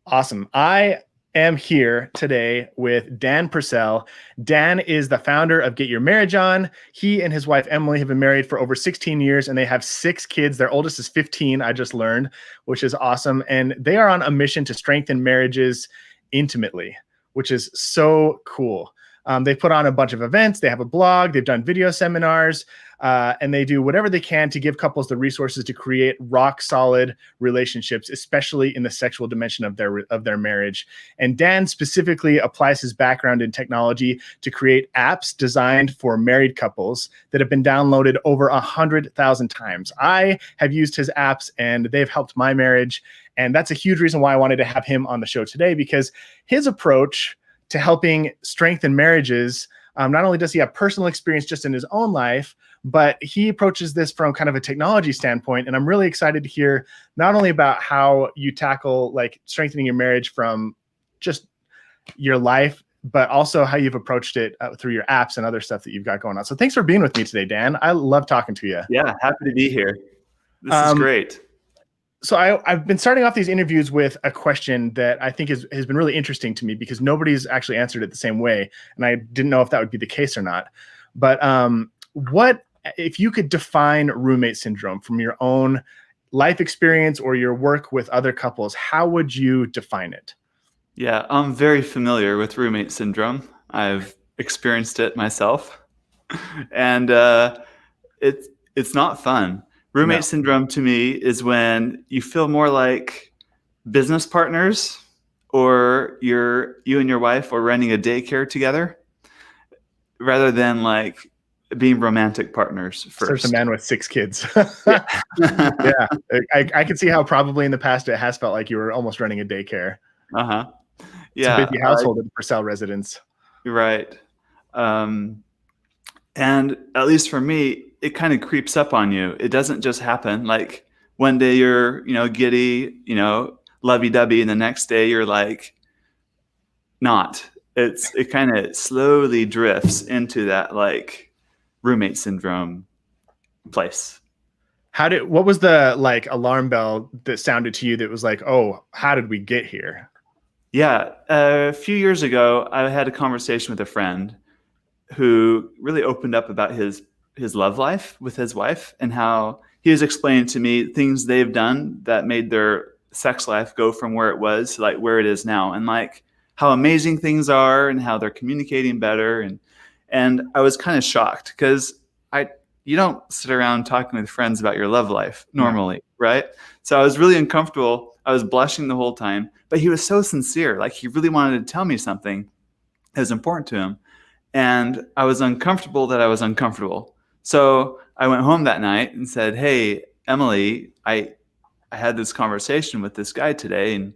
Awesome. I am here today with Dan Purcell. Dan is the founder of Get Your Marriage On. He and his wife, Emily, have been married for over 16 years and they have 6 kids. Their oldest is 15, I just learned, which is awesome. And they are on a mission to strengthen marriages intimately, which is so cool. They put on a bunch of events. They have a blog. They've done video seminars, and they do whatever they can to give couples the resources to create rock solid relationships, especially in the sexual dimension of their marriage. And Dan specifically applies his background in technology to create apps designed for married couples that have been downloaded over 100,000 times. I have used his apps, and they've helped my marriage. And that's a huge reason why I wanted to have him on the show today, because his approach to helping strengthen marriages, not only does he have personal experience just in his own life, but he approaches this from kind of a technology standpoint. And I'm really excited to hear not only about how you tackle like strengthening your marriage from just your life, but also how you've approached it through your apps and other stuff that you've got going on. So thanks for being with me today, Dan. I love talking to you. Yeah, happy to be here. This is great. So I've been starting off these interviews with a question that I think has been really interesting to me, because nobody's actually answered it the same way. And I didn't know if that would be the case or not. But what if you could define roommate syndrome from your own life experience or your work with other couples, how would you define it? Yeah, I'm very familiar with roommate syndrome. I've experienced it myself. And it's not fun. Roommate syndrome to me is when you feel more like business partners, or you and your wife are running a daycare together, rather than like being romantic partners first. There's a man with 6 kids. Yeah. Yeah. I can see how probably in the past it has felt like you were almost running a daycare. Uh-huh. Yeah. It's a busy household at the Purcell residence. You're right. And at least for me, it kind of creeps up on you. It doesn't just happen. Like one day you're, giddy, lovey-dovey, and the next day you're like, not. It kind of slowly drifts into that like roommate syndrome place. What was the like alarm bell that sounded to you that was like, oh, how did we get here? Yeah. A few years ago, I had a conversation with a friend who really opened up about his love life with his wife, and how he was explaining to me things they've done that made their sex life go from where it was to like where it is now, and like how amazing things are and how they're communicating better. And I was kind of shocked, because you don't sit around talking with friends about your love life normally, right? So I was really uncomfortable. I was blushing the whole time, but he was so sincere. Like he really wanted to tell me something that was important to him. And I was uncomfortable that I was uncomfortable. So I went home that night and said, hey, Emily, I had this conversation with this guy today, and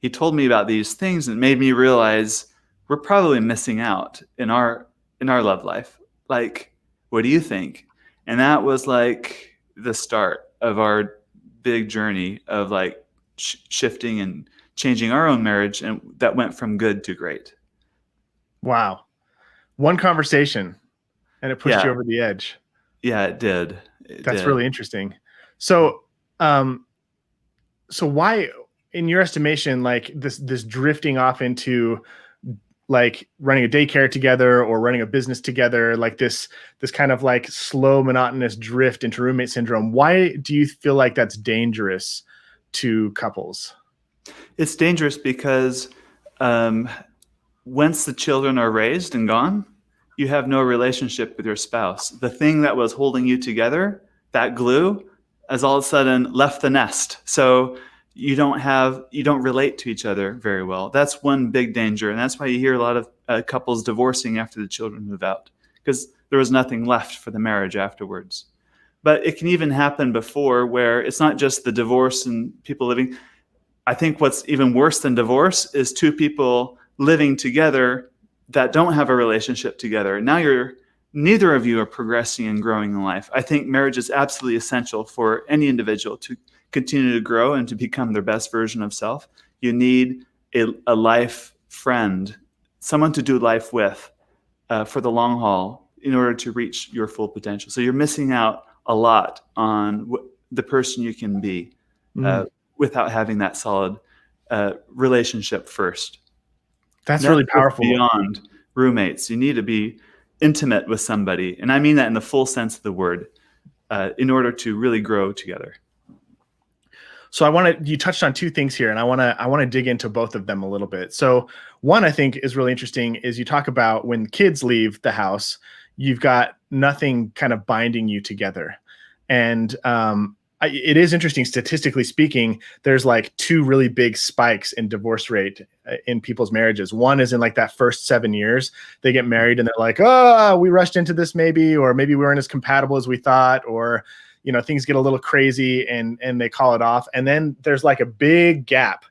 he told me about these things, and it made me realize we're probably missing out in our love life. Like, what do you think? And that was like the start of our big journey of like shifting and changing our own marriage, and that went from good to great. Wow. One conversation and it pushed you over the edge. Yeah, it did. That's really interesting. So, so why, in your estimation, like this drifting off into like running a daycare together or running a business together, like this kind of like slow, monotonous drift into roommate syndrome, why do you feel like that's dangerous to couples? It's dangerous because once the children are raised and gone, you have no relationship with your spouse. The thing that was holding you together, that glue, has all of a sudden left the nest. So you don't relate to each other very well. That's one big danger. And that's why you hear a lot of couples divorcing after the children move out, because there was nothing left for the marriage afterwards. But it can even happen before, where it's not just the divorce and people living. I think what's even worse than divorce is 2 people living together that don't have a relationship together. Now neither of you are progressing and growing in life. I think marriage is absolutely essential for any individual to continue to grow and to become their best version of self. You need a life friend, someone to do life with for the long haul in order to reach your full potential. So you're missing out a lot on the person you can be without having that solid relationship first. That's That really goes powerful. beyond roommates. You need to be intimate with somebody, and I mean that in the full sense of the word, in order to really grow together. So you touched on two things here, and I want to dig into both of them a little bit. So one I think is really interesting is you talk about when kids leave the house, you've got nothing kind of binding you together. And it is interesting, statistically speaking, there's like two really big spikes in divorce rate in people's marriages. One is in like that first 7 years, they get married and they're like, oh, we rushed into this maybe, or maybe we weren't as compatible as we thought, or things get a little crazy and they call it off. And then there's like a big gap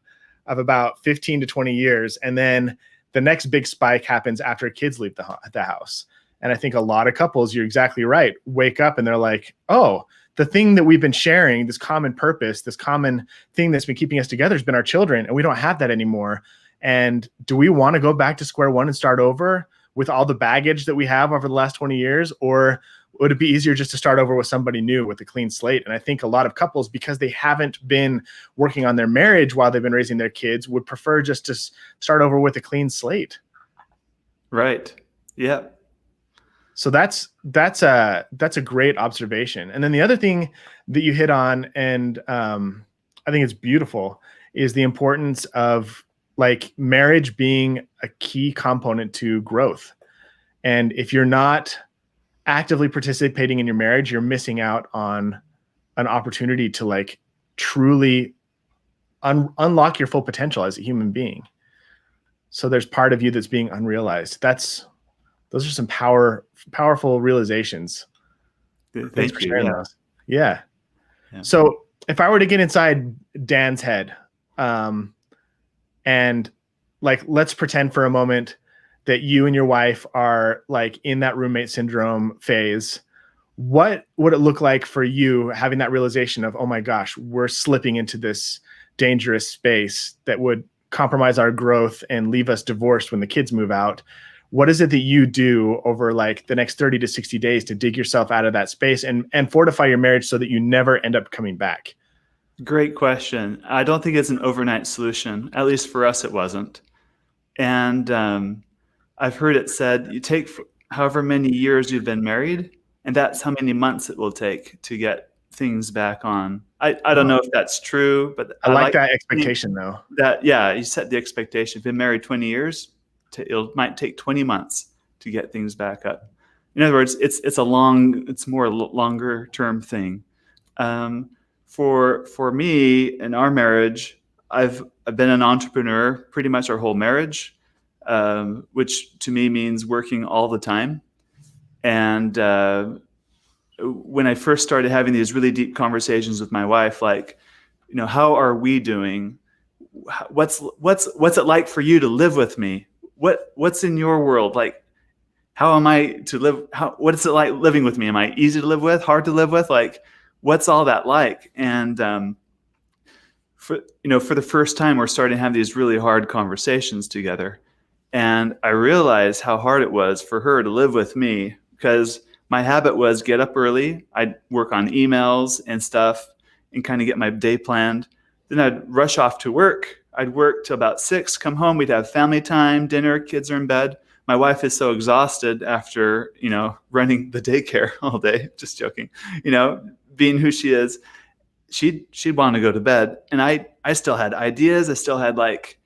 of about 15 to 20 years. And then the next big spike happens after kids leave the house. And I think a lot of couples, you're exactly right, wake up and they're like, oh, the thing that we've been sharing, this common purpose, this common thing that's been keeping us together has been our children. And we don't have that anymore. And do we want to go back to square one and start over with all the baggage that we have over the last 20 years? Or would it be easier just to start over with somebody new with a clean slate? And I think a lot of couples, because they haven't been working on their marriage while they've been raising their kids, would prefer just to start over with a clean slate. Right. Yeah. So that's a great observation. And then the other thing that you hit on, and I think it's beautiful, is the importance of like marriage being a key component to growth. And if you're not actively participating in your marriage, you're missing out on an opportunity to like truly unlock your full potential as a human being. So there's part of you that's being unrealized. Those are some powerful realizations. Thanks for sharing those. Yeah. So if I were to get inside Dan's head, and like, let's pretend for a moment that you and your wife are like in that roommate syndrome phase, what would it look like for you having that realization of, oh my gosh, we're slipping into this dangerous space that would compromise our growth and leave us divorced when the kids move out? What is it that you do over like the next 30 to 60 days to dig yourself out of that space and fortify your marriage so that you never end up coming back? Great question. I don't think it's an overnight solution. At least for us, it wasn't. And I've heard it said you take however many years you've been married, and that's how many months it will take to get things back on. I don't know if that's true, but I like that expectation though. That, yeah, you set the expectation. If you've been married 20 years, it might take 20 months to get things back up. In other words, it's more longer term thing. For me in our marriage, I've been an entrepreneur pretty much our whole marriage, which to me means working all the time. And when I first started having these really deep conversations with my wife, like, how are we doing? What's it like for you to live with me? What's in your world? Like, how am I to live? What is it like living with me? Am I easy to live with? Hard to live with? Like, what's all that like? And for the first time, we're starting to have these really hard conversations together. And I realized how hard it was for her to live with me, because my habit was get up early. I'd work on emails and stuff and kind of get my day planned. Then I'd rush off to work. I'd work till about 6, come home. We'd have family time, dinner, kids are in bed. My wife is so exhausted after, running the daycare all day, just joking, being who she is, she'd want to go to bed. And I still had ideas. I still had like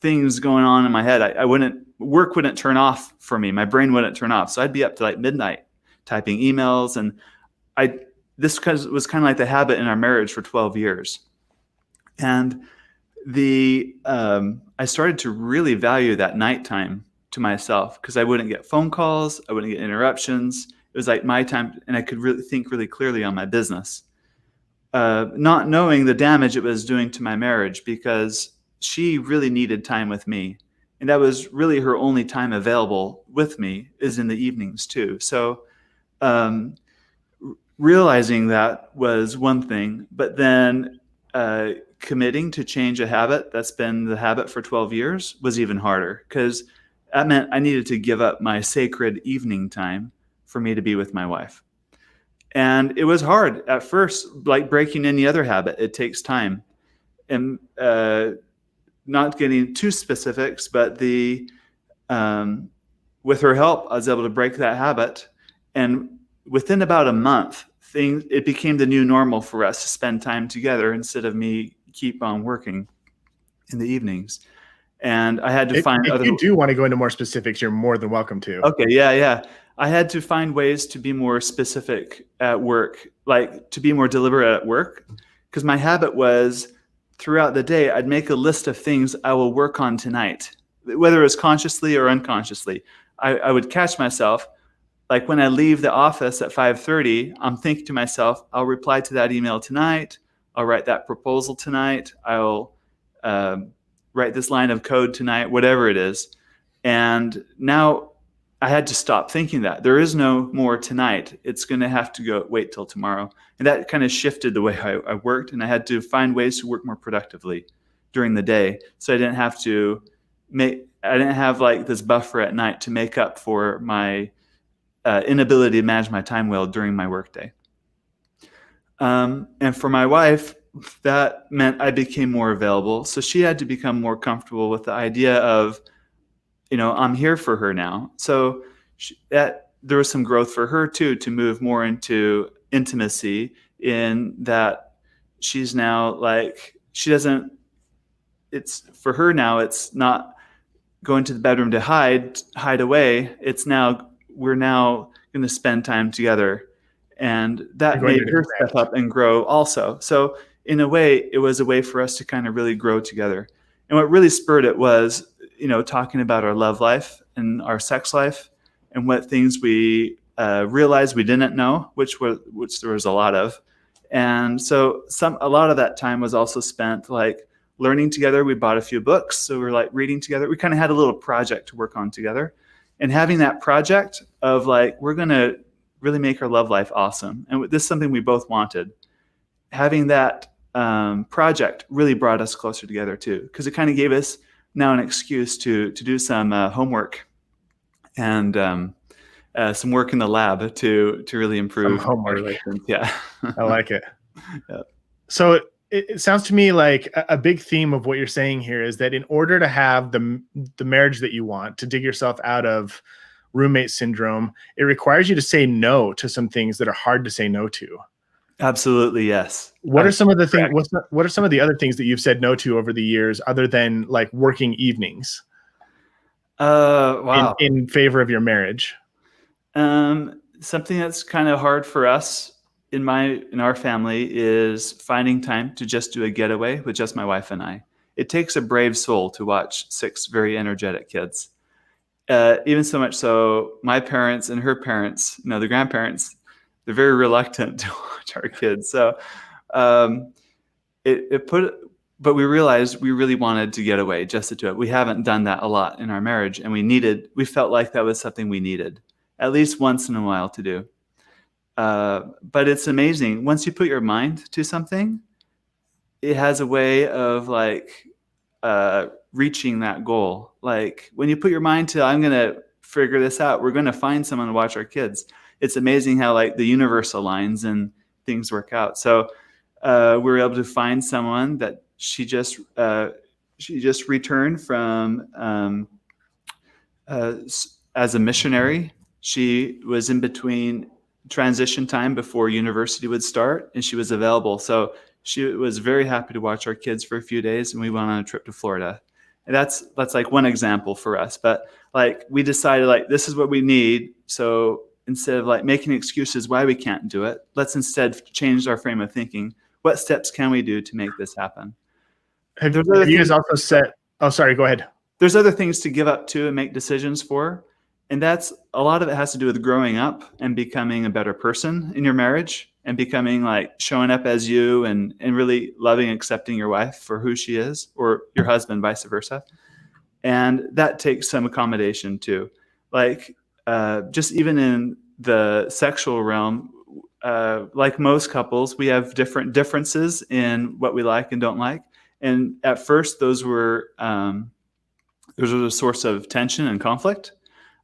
things going on in my head. Work wouldn't turn off for me. My brain wouldn't turn off. So I'd be up to like midnight typing emails. And this was kind of like the habit in our marriage for 12 years. And I started to really value that nighttime to myself, because I wouldn't get phone calls. I wouldn't get interruptions. It was like my time, and I could really think really clearly on my business, not knowing the damage it was doing to my marriage, because she really needed time with me. And that was really her only time available with me, is in the evenings too. So realizing that was one thing, but then committing to change a habit that's been the habit for 12 years was even harder, because that meant I needed to give up my sacred evening time for me to be with my wife. And it was hard at first, like breaking any other habit. It takes time. And not getting too specifics, but with her help, I was able to break that habit. And within about a month, it became the new normal for us to spend time together instead of me keep on working in the evenings. And I had to find If other. you do want to go into more specifics, you're more than welcome to. Okay, yeah. I had to find ways to be more specific at work, like to be more deliberate at work, because my habit was throughout the day, I'd make a list of things I will work on tonight, whether it was consciously or unconsciously. I would catch myself, like when I leave the office at 5:30, I'm thinking to myself, I'll reply to that email tonight. I'll write that proposal tonight. I'll write this line of code tonight, whatever it is. And now I had to stop thinking that. There is no more tonight. It's going to have to wait till tomorrow. And that kind of shifted the way I worked, and I had to find ways to work more productively during the day. So I didn't have like this buffer at night to make up for my inability to manage my time well during my workday. And for my wife, that meant I became more available. So she had to become more comfortable with the idea of, I'm here for her now. So there was some growth for her too, to move more into intimacy, in that she's now like, for her now, it's not going to the bedroom to hide away. We're now going to spend time together. And that made her step up and grow also. So in a way, it was a way for us to kind of really grow together. And what really spurred it was, talking about our love life and our sex life, and what things we realized we didn't know, which there was a lot of. And so a lot of that time was also spent like learning together. We bought a few books, so we were like reading together. We kind of had a little project to work on together, and having that project of like, we're going to really make our love life awesome. And this is something we both wanted. Having that project really brought us closer together too, because it kind of gave us now an excuse to do some homework and some work in the lab to really improve our relations. Yeah. I like it. Yeah. So it sounds to me like a big theme of what you're saying here is that in order to have the marriage that you want, to dig yourself out of roommate syndrome, it requires you to say no to some things that are hard to say no to. Absolutely, yes. What are some of the things? What are some of the other things that you've said no to over the years, other than like working evenings? Wow. In favor of your marriage. Something that's kind of hard for us in our family is finding time to just do a getaway with just my wife and I. It takes a brave soul to watch 6 very energetic kids. Even so much so, my parents and her parents, the grandparents, they're very reluctant to watch our kids. So but we realized we really wanted to get away just to do it. We haven't done that a lot in our marriage, and we felt like that was something we needed at least once in a while to do. But it's amazing. Once you put your mind to something, it has a way of like reaching that goal. Like when you put your mind to, I'm going to figure this out, we're going to find someone to watch our kids. It's amazing how like the universe aligns and things work out. So we were able to find someone that she just returned from as a missionary. She was in between transition time before university would start, and she was available. So she was very happy to watch our kids for a few days, and we went on a trip to Florida. And that's like one example for us. But like we decided like this is what we need. So instead of like making excuses why we can't do it, let's instead change our frame of thinking. What steps can we do to make this happen? Have you guys also set? Oh, sorry. Go ahead. There's other things to give up to and make decisions for. And that's a lot of it has to do with growing up and becoming a better person in your marriage, and becoming like showing up as you, and really loving and accepting your wife for who she is, or your husband, vice versa. And that takes some accommodation too. Like just even in the sexual realm, like most couples, we have different differences in what we like and don't like. And at first those were a source of tension and conflict.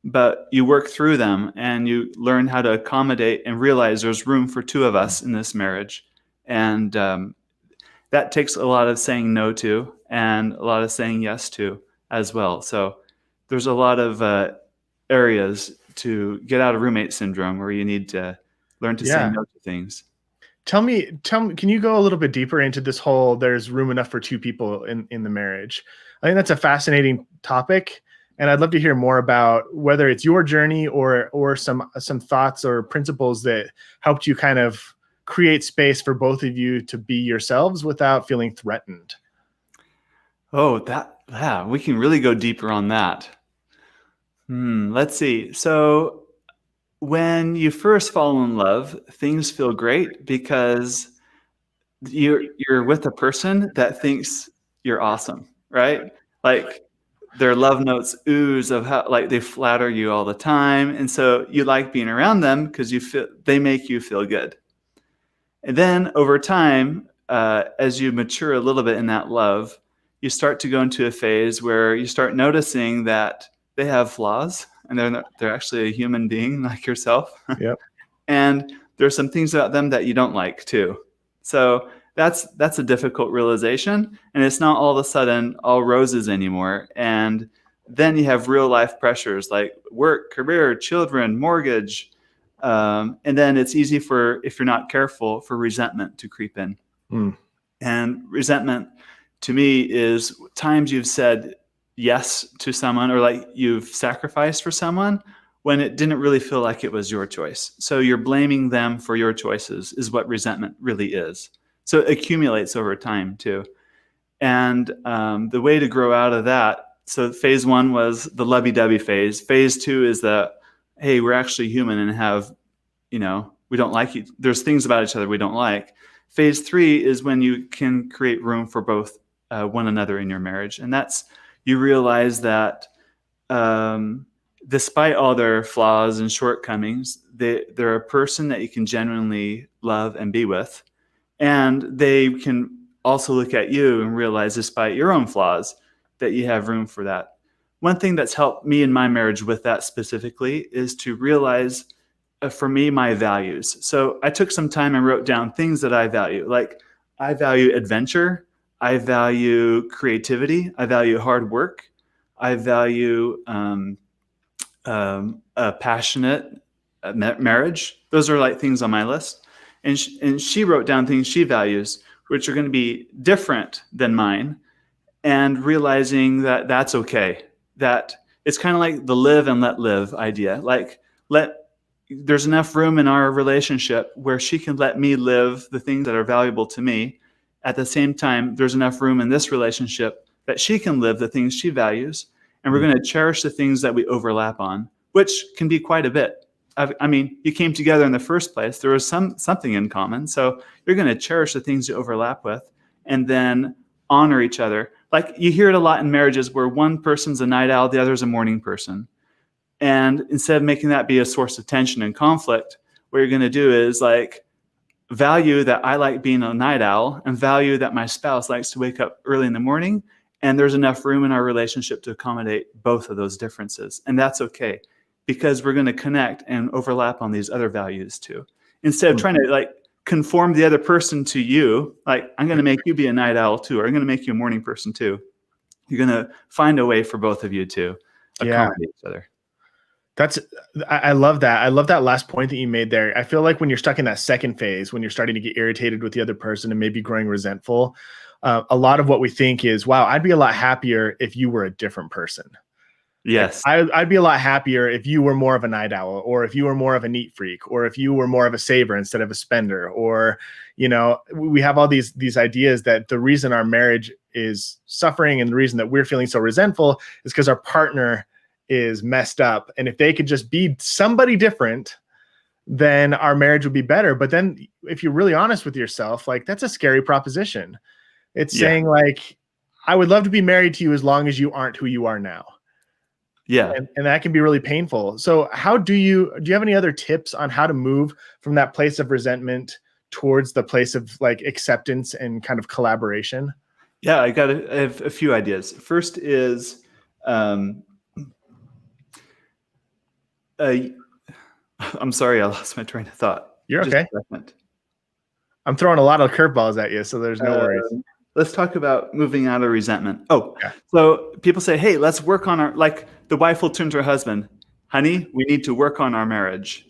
But you work through them and you learn how to accommodate and realize there's room for 2 of us in this marriage. And that takes a lot of saying no to. and a lot of saying yes to as well. So there's a lot of areas to get out of roommate syndrome where you need to learn to say Yeah. no to things. Tell me, can you go a little bit deeper into this whole there's room enough for two people in the marriage? I think that's a fascinating topic. And I'd love to hear more about whether it's your journey or some thoughts or principles that helped you kind of create space for both of you to be yourselves without feeling threatened. Oh, yeah, we can really go deeper on that. Let's see. So when you first fall in love, things feel great because you're with a person that thinks you're awesome, right? Like their love notes ooze of how like they flatter you all the time, and so you like being around them because you feel they make you feel good. And then over time, as you mature a little bit in that love, you start to go into a phase where you start noticing that they have flaws and they're actually a human being like yourself. Yep. And there's some things about them that you don't like too. So that's a difficult realization, and it's not all of a sudden all roses anymore. And then you have real life pressures like work, career, children, mortgage, and then it's easy for, if you're not careful, for resentment to creep in. Mm. And resentment to me is times you've said yes to someone or like you've sacrificed for someone when it didn't really feel like it was your choice. So you're blaming them for your choices is what resentment really is. So it accumulates over time too. And the way to grow out of that, so phase one was the lovey-dovey phase. Phase two is the, hey, we're actually human and have, we don't like you. There's things about each other we don't like. Phase three is when you can create room for both one another in your marriage. And that's, you realize that despite all their flaws and shortcomings, they're a person that you can genuinely love and be with. And they can also look at you and realize, despite your own flaws, that you have room for that. One thing that's helped me in my marriage with that specifically is to realize, for me, my values. So I took some time and wrote down things that I value. Like I value adventure. I value creativity. I value hard work. I value a passionate marriage. Those are like things on my list. And she wrote down things she values, which are going to be different than mine, and realizing that that's okay. That it's kind of like the live and let live idea. Like there's enough room in our relationship where she can let me live the things that are valuable to me. At the same time, there's enough room in this relationship that she can live the things she values. And we're going to cherish the things that we overlap on, which can be quite a bit. I mean, you came together in the first place. There was something in common. So you're going to cherish the things you overlap with and then honor each other. Like you hear it a lot in marriages where one person's a night owl, the other's a morning person. And instead of making that be a source of tension and conflict, what you're going to do is like value that I like being a night owl and value that my spouse likes to wake up early in the morning. And there's enough room in our relationship to accommodate both of those differences. And that's okay, because we're going to connect and overlap on these other values too. Instead of trying to like conform the other person to you, like I'm going to make you be a night owl too, or I'm going to make you a morning person too. You're going to find a way for both of you to accommodate each other. I love that. I love that last point that you made there. I feel like when you're stuck in that second phase, when you're starting to get irritated with the other person and maybe growing resentful, a lot of what we think is, wow, I'd be a lot happier if you were a different person. Yes. Like, I'd be a lot happier if you were more of a night owl, or if you were more of a neat freak, or if you were more of a saver instead of a spender, or, we have all these ideas that the reason our marriage is suffering and the reason that we're feeling so resentful is because our partner is messed up. And if they could just be somebody different, then our marriage would be better. But then if you're really honest with yourself, like that's a scary proposition. It's saying like, I would love to be married to you as long as you aren't who you are now. Yeah. And that can be really painful. So do you have any other tips on how to move from that place of resentment towards the place of like acceptance and kind of collaboration? Yeah, I have a few ideas. First is, I'm sorry, I lost my train of thought. You're okay. I'm throwing a lot of curveballs at you, so there's no worries. let's talk about moving out of resentment. Oh, Yeah. so people say, hey, let's work on our, like the wife will turn to her husband, honey, we need to work on our marriage.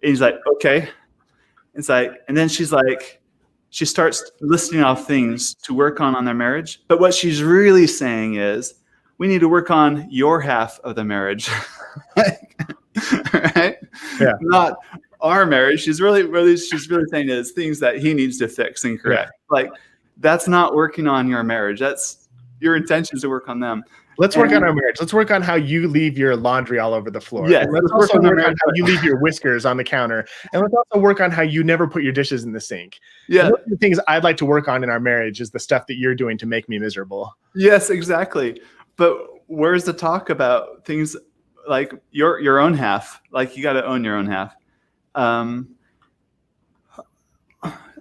And he's like, okay. It's like, and then she's like, she starts listing off things to work on their marriage. But what she's really saying is, we need to work on your half of the marriage. Right? Yeah. Not our marriage. She's really saying is things that he needs to fix and correct. Yeah. Like, that's not working on your marriage. That's your intentions to work on them. Let's work on our marriage. Let's work on how you leave your laundry all over the floor. Yes, And let's also work on how you leave your whiskers on the counter. And let's also work on how you never put your dishes in the sink. Yeah. One of the things I'd like to work on in our marriage is the stuff that you're doing to make me miserable. Yes, exactly. But where's the talk about things like your own half? Like, you got to own your own half.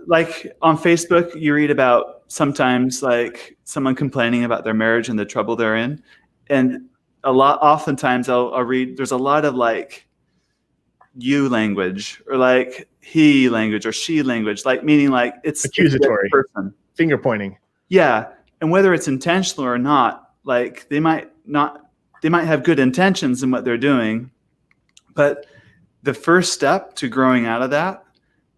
Like on Facebook, you read about sometimes like someone complaining about their marriage and the trouble they're in. And oftentimes I'll read, there's a lot of like you language or like he language or she language, like meaning like it's accusatory, person. Finger pointing. Yeah. And whether it's intentional or not, like they might have good intentions in what they're doing. But the first step to growing out of that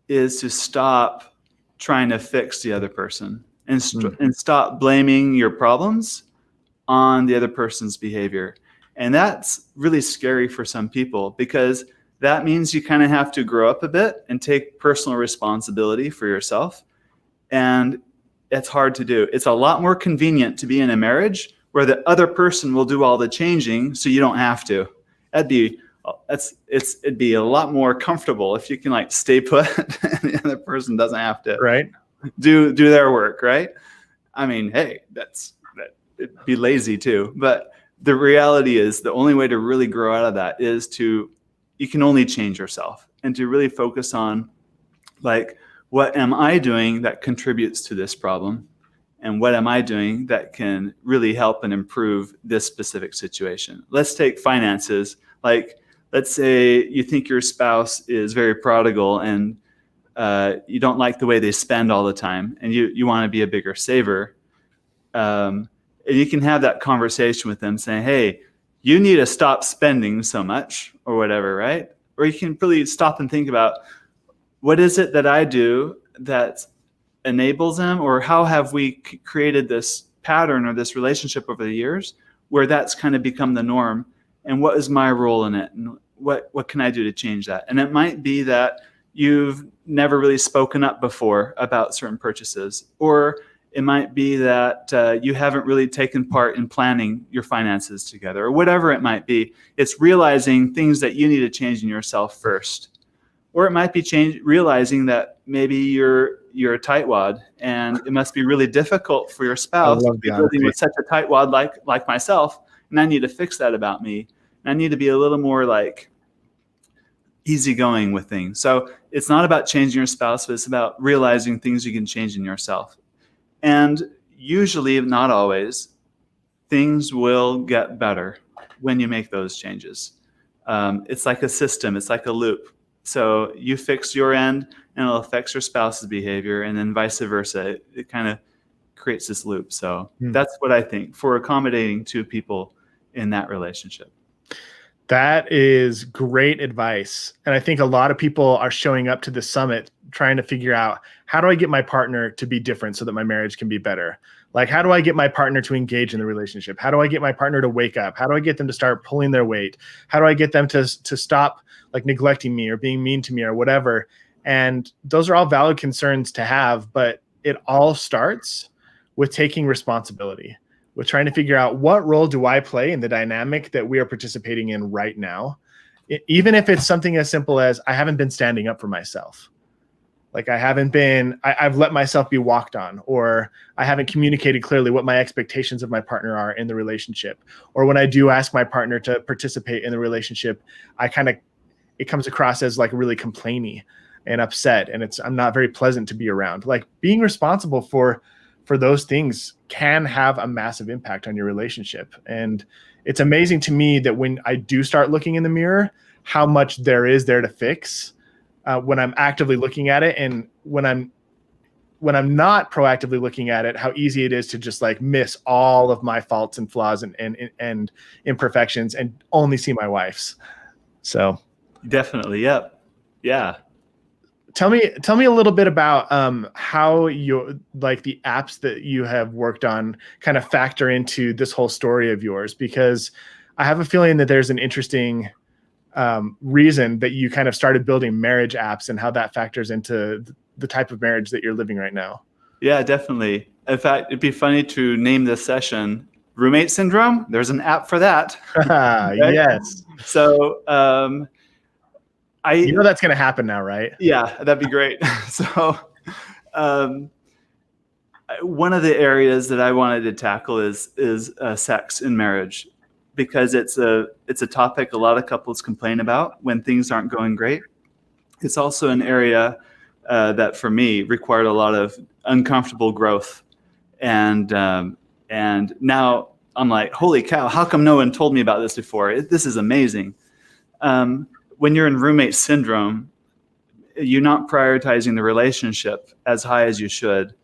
is to stop trying to fix the other person and stop blaming your problems on the other person's behavior. And that's really scary for some people, because that means you kind of have to grow up a bit and take personal responsibility for yourself. And it's hard to do. It's a lot more convenient to be in a marriage where the other person will do all the changing so you don't have to. It'd be a lot more comfortable if you can like stay put and the other person doesn't have to do their work, right? I mean, hey, it'd be lazy too. But the reality is the only way to really grow out of that is you can only change yourself and to really focus on like, what am I doing that contributes to this problem? And what am I doing that can really help and improve this specific situation? Let's take finances. Like, let's say you think your spouse is very prodigal and you don't like the way they spend all the time, and you want to be a bigger saver. And you can have that conversation with them saying, hey, you need to stop spending so much or whatever, right? Or you can really stop and think about, what is it that I do that enables them, or how have we created this pattern or this relationship over the years where that's kind of become the norm, and what is my role in it, and what can I do to change that? And it might be that you've never really spoken up before about certain purchases, or it might be that you haven't really taken part in planning your finances together, or whatever it might be. It's realizing things that you need to change in yourself first. Or it might be realizing that maybe you're a tightwad, and it must be really difficult for your spouse to be living with such a tightwad like myself, and I need to fix that about me. And I need to be a little more like easygoing with things. So it's not about changing your spouse, but it's about realizing things you can change in yourself. And usually, not always, things will get better when you make those changes. It's like a system. It's like a loop. So you fix your end and it'll affect your spouse's behavior, and then vice versa. It kind of creates this loop. So that's what I think for accommodating two people in that relationship. That is great advice. And I think a lot of people are showing up to the summit trying to figure out, how do I get my partner to be different so that my marriage can be better? Like, how do I get my partner to engage in the relationship? How do I get my partner to wake up? How do I get them to start pulling their weight? How do I get them to stop like neglecting me or being mean to me or whatever? And those are all valid concerns to have, but it all starts with taking responsibility, with trying to figure out, what role do I play in the dynamic that we are participating in right now? Even if it's something as simple as, I haven't been standing up for myself. Like, I've let myself be walked on, or I haven't communicated clearly what my expectations of my partner are in the relationship. Or when I do ask my partner to participate in the relationship, it comes across as like really complainy and upset, and I'm not very pleasant to be around. Like, being responsible for those things can have a massive impact on your relationship. And it's amazing to me that when I do start looking in the mirror, how much there is there to fix when I'm actively looking at it, and when I'm when I'm not proactively looking at it, how easy it is to just like miss all of my faults and flaws and imperfections and only see my wife's. So Definitely. Yep. Yeah. tell me a little bit about how you like the apps that you have worked on kind of factor into this whole story of yours, because I have a feeling that there's an interesting reason that you kind of started building marriage apps and how that factors into the type of marriage that you're living right now. Yeah, definitely. In fact, it'd be funny to name this session Roommate Syndrome. There's an app for that. Right? Yes. So You know that's going to happen now, right? Yeah, that'd be great. So um, one of the areas that I wanted to tackle is sex in marriage, because it's a topic a lot of couples complain about when things aren't going great. It's also an area that for me required a lot of uncomfortable growth, and now I'm like, holy cow, how come no one told me about this before? This is amazing. When you're in roommate syndrome, you're not prioritizing the relationship as high as you should,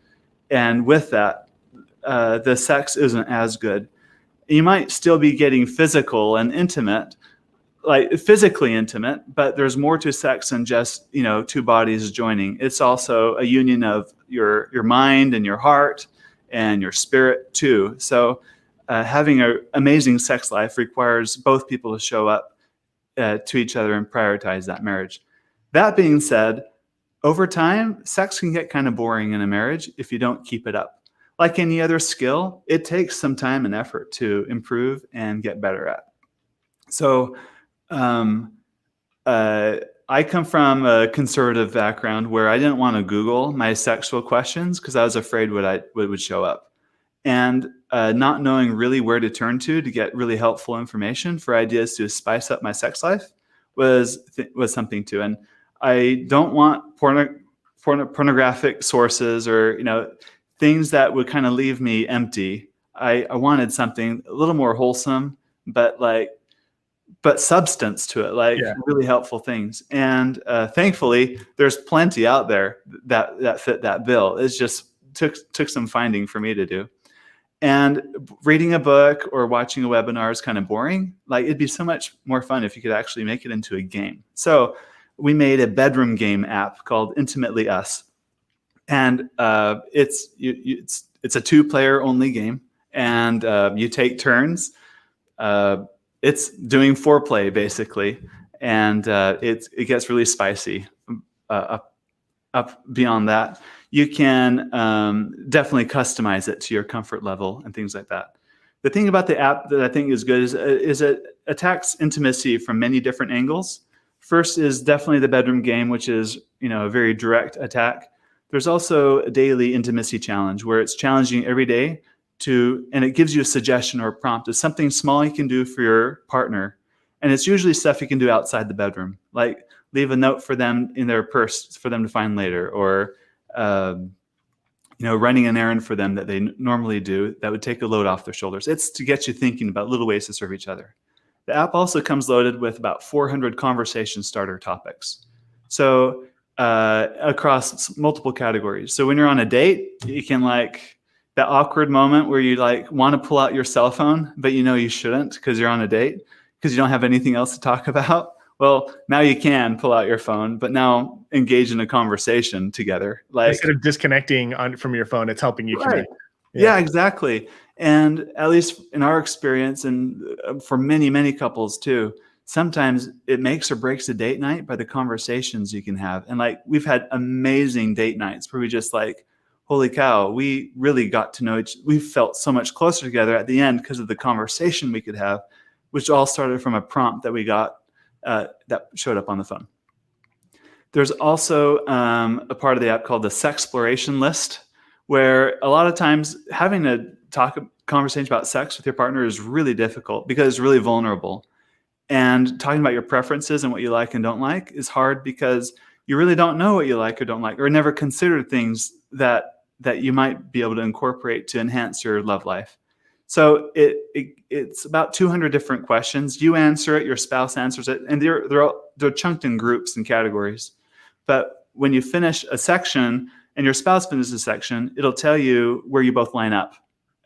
and with that, the sex isn't as good. You might still be getting physical and intimate, like physically intimate, but there's more to sex than just, two bodies joining. It's also a union of your mind and your heart and your spirit too. So having an amazing sex life requires both people to show up to each other and prioritize that marriage. That being said, over time, sex can get kind of boring in a marriage if you don't keep it up. Like any other skill, it takes some time and effort to improve and get better at. So I come from a conservative background where I didn't want to Google my sexual questions because I was afraid what would show up. And not knowing really where to turn to get really helpful information for ideas to spice up my sex life was something too. And I don't want pornographic sources or things that would kind of leave me empty. I wanted something a little more wholesome, but substance to it, really helpful things. And thankfully, there's plenty out there that fit that bill. It just took some finding for me to do. And reading a book or watching a webinar is kind of boring. It'd be so much more fun if you could actually make it into a game. So we made a bedroom game app called Intimately Us. And it's a 2-player only game. And you take turns. It's doing foreplay basically. And it gets really spicy up beyond that. You can definitely customize it to your comfort level and things like that. The thing about the app that I think is good is it attacks intimacy from many different angles. First is definitely the bedroom game, which is a very direct attack. There's also a daily intimacy challenge where it's challenging every day and it gives you a suggestion or a prompt of something small you can do for your partner. And it's usually stuff you can do outside the bedroom, like leave a note for them in their purse for them to find later, or running an errand for them that they normally do that would take a load off their shoulders. It's to get you thinking about little ways to serve each other. The app also comes loaded with about 400 conversation starter topics. So across multiple categories. So when you're on a date, you can that awkward moment where you want to pull out your cell phone, but you shouldn't because you're on a date because you don't have anything else to talk about. Well, now you can pull out your phone, but now engage in a conversation together. Instead of disconnecting from your phone, it's helping you connect. Yeah, exactly. And at least in our experience, and for many, many couples too, sometimes it makes or breaks a date night by the conversations you can have. And we've had amazing date nights where we just holy cow, we really got to know we felt so much closer together at the end because of the conversation we could have, which all started from a prompt that we got that showed up on the phone. There's also a part of the app called the Sexploration List, where a lot of times having a conversation about sex with your partner is really difficult because it's really vulnerable. And talking about your preferences and what you like and don't like is hard because you really don't know what you like or don't like, or never considered things that you might be able to incorporate to enhance your love life. So it's about 200 different questions. You answer it, your spouse answers it, and they're chunked in groups and categories. But when you finish a section, and your spouse finishes a section, it'll tell you where you both line up,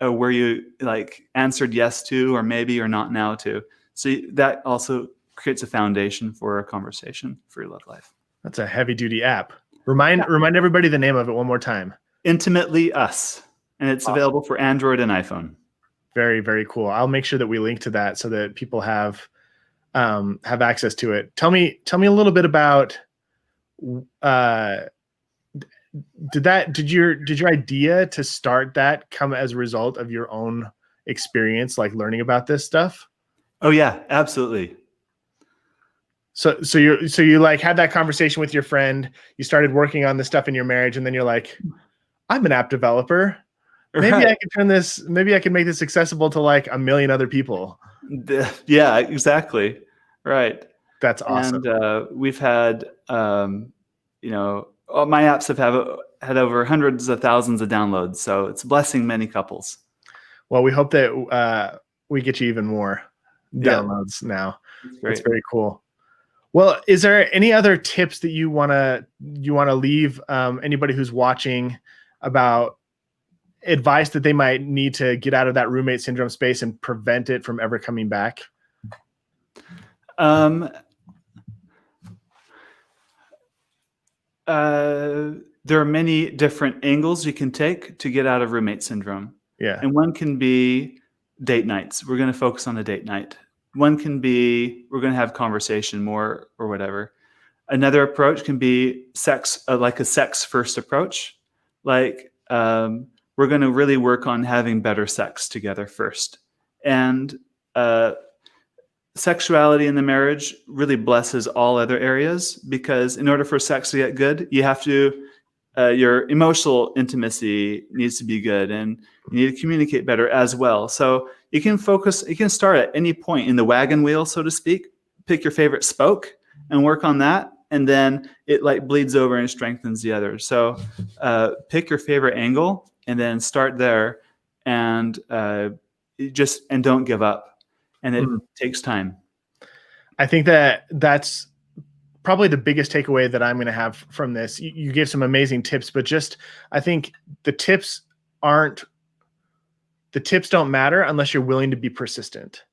or where you like answered yes to, or maybe, or not now to. So that also creates a foundation for a conversation for your love life. That's a heavy duty app. Remind everybody the name of it one more time. Intimately Us, and it's available for Android and iPhone. Very, very cool. I'll make sure that we link to that so that people have access to it. Tell me a little bit about did your idea to start that come as a result of your own experience, like learning about this stuff? Oh yeah, absolutely. So you like had that conversation with your friend, you started working on the stuff in your marriage, and then you're like, I'm an app developer. Maybe I can make this accessible to like 1 million other people. Yeah, exactly. Right. That's awesome. And we've had, my apps have had over hundreds of thousands of downloads. So it's blessing many couples. Well, we hope that we get you even more downloads now. That's very cool. Well, is there any other tips that you wanna leave anybody who's watching about advice that they might need to get out of that roommate syndrome space and prevent it from ever coming back? There are many different angles you can take to get out of roommate syndrome. Yeah. And one can be date nights. We're going to focus on a date night. One can be, we're going to have conversation more or whatever. Another approach can be sex, like a sex first approach. Like, we're going to really work on having better sex together first. And sexuality in the marriage really blesses all other areas, because in order for sex to get good, you have to, your emotional intimacy needs to be good, and you need to communicate better as well. So you can start at any point in the wagon wheel, so to speak, pick your favorite spoke and work on that. And then it like bleeds over and strengthens the others. So pick your favorite angle and then start there, and don't give up. And it takes time. I think that's probably the biggest takeaway that I'm going to have from this. You gave some amazing tips, but I think the tips don't matter unless you're willing to be persistent.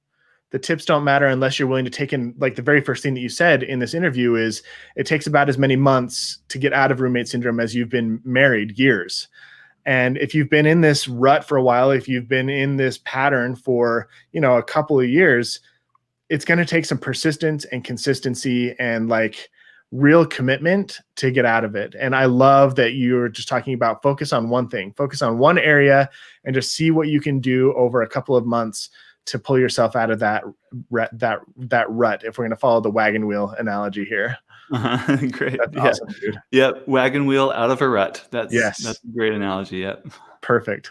The tips don't matter unless you're willing to take in, like the very first thing that you said in this interview is it takes about as many months to get out of roommate syndrome as you've been married, years. And if you've been in this rut for a while, if you've been in this pattern for, a couple of years, it's going to take some persistence and consistency and like real commitment to get out of it. And I love that you're just talking about focus on one thing, focus on one area, and just see what you can do over a couple of months to pull yourself out of that rut, if we're going to follow the wagon wheel analogy here. Great. That's awesome, dude. Yep. Wagon wheel out of a rut. That's a great analogy. Yep. Perfect.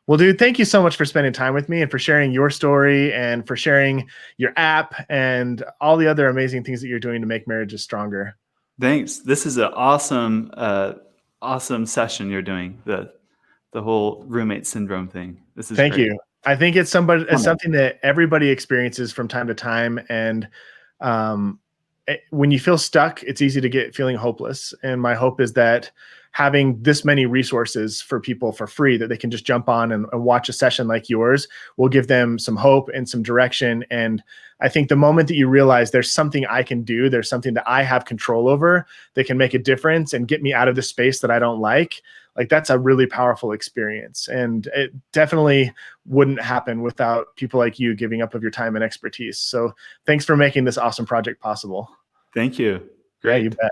Well, dude, thank you so much for spending time with me and for sharing your story and for sharing your app and all the other amazing things that you're doing to make marriages stronger. Thanks. This is an awesome session you're doing, the whole roommate syndrome thing. This is Thank great. you. I think it's something that everybody experiences from time to time. And when you feel stuck, it's easy to get feeling hopeless. And my hope is that having this many resources for people for free that they can just jump on and watch a session like yours will give them some hope and some direction. And I think the moment that you realize there's something I can do, there's something that I have control over that can make a difference and get me out of the space that I don't like that's a really powerful experience. And it definitely wouldn't happen without people like you giving up of your time and expertise. So thanks for making this awesome project possible. Thank you. Great. Yeah, you bet.